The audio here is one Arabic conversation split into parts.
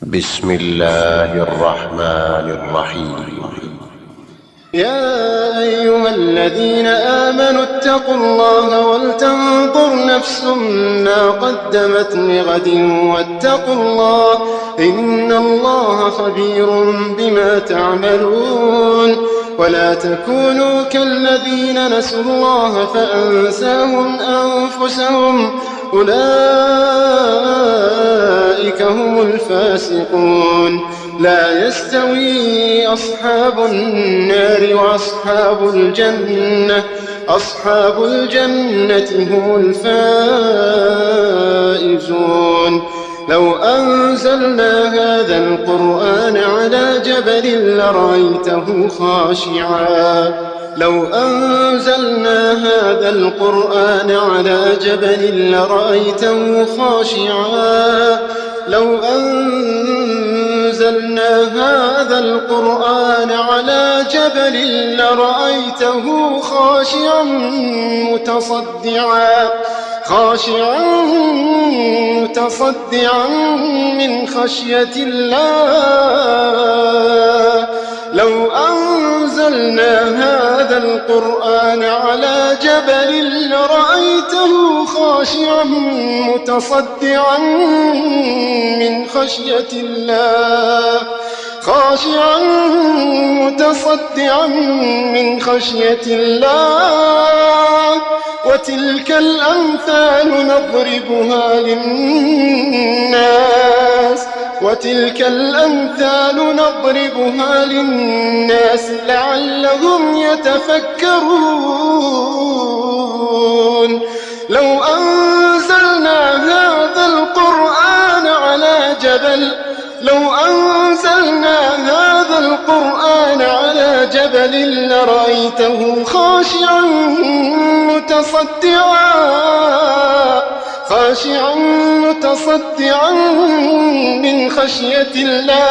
بسم الله الرحمن الرحيم. يا أيها الذين آمنوا اتقوا الله ولتنظر نفس ما قدمت لغد واتقوا الله إن الله خبير بما تعملون. ولا تكونوا كالذين نسوا الله فأنساهم أنفسهم أولئك هم الفاسقون. لا يستوي أصحاب النار وأصحاب الجنة أصحاب الجنة هم الفائزون. لو أنزلنا هذا القرآن على جبل لرأيته خاشعا لو أنزلنا هذا القرآن على جبل لرأيته خاشعا لو أنزلنا هذا القرآن على جبل لرأيته خاشعا متصدعا من خشية الله. لو أنزلنا هذا القرآن على جبل لرأيته خاشعا متصدعا من خشية الله وتلك الأمثال نضربها للناس لعلهم يتفكرون. لو أنزلنا هذا القرآن على جبل لرأيته خاشعا متصدعا من خشية الله.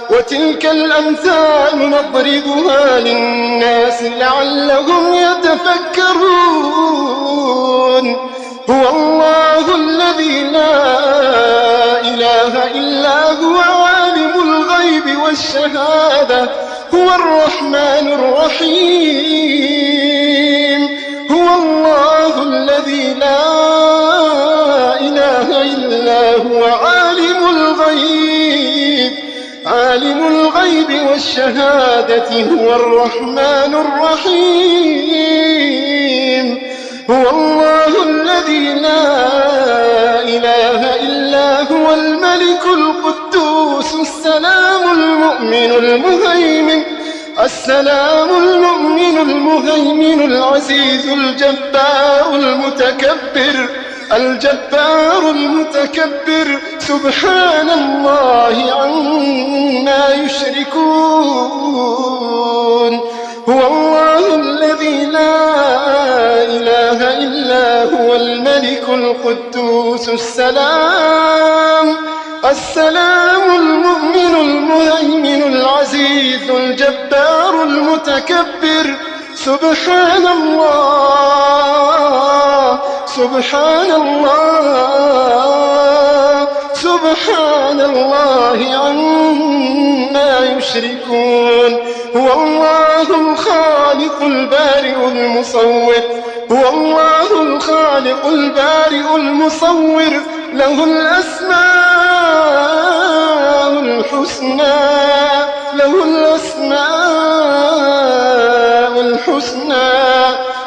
وتلك الأمثال نضربها للناس لعلهم يتفكرون. هو الله الذي لا إله إلا هو عالم الغيب والشهادة هو الرحمن الرحيم. هو الله الذي لا إله إلا هو عالم الغيب والشهادة هو الرحمن الرحيم. هو الله الذي لا إله إلا هو الملك القدوس السلام المؤمن العزيز الجبار المتكبر سبحان الله عما يشركون. هو الله الذي لا إله إلا هو الملك القدوس السلام المؤمن العزيز الجبار المتكبر سبحان الله عما يشركون. هو الله الخالق البارئ المصور له الأسماء الحسنى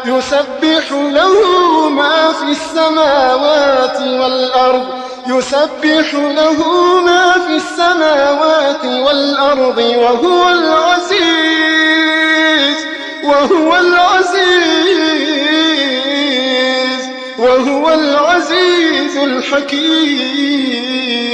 يسبح له ما في السماوات والأرض وهو العزيز الحكيم.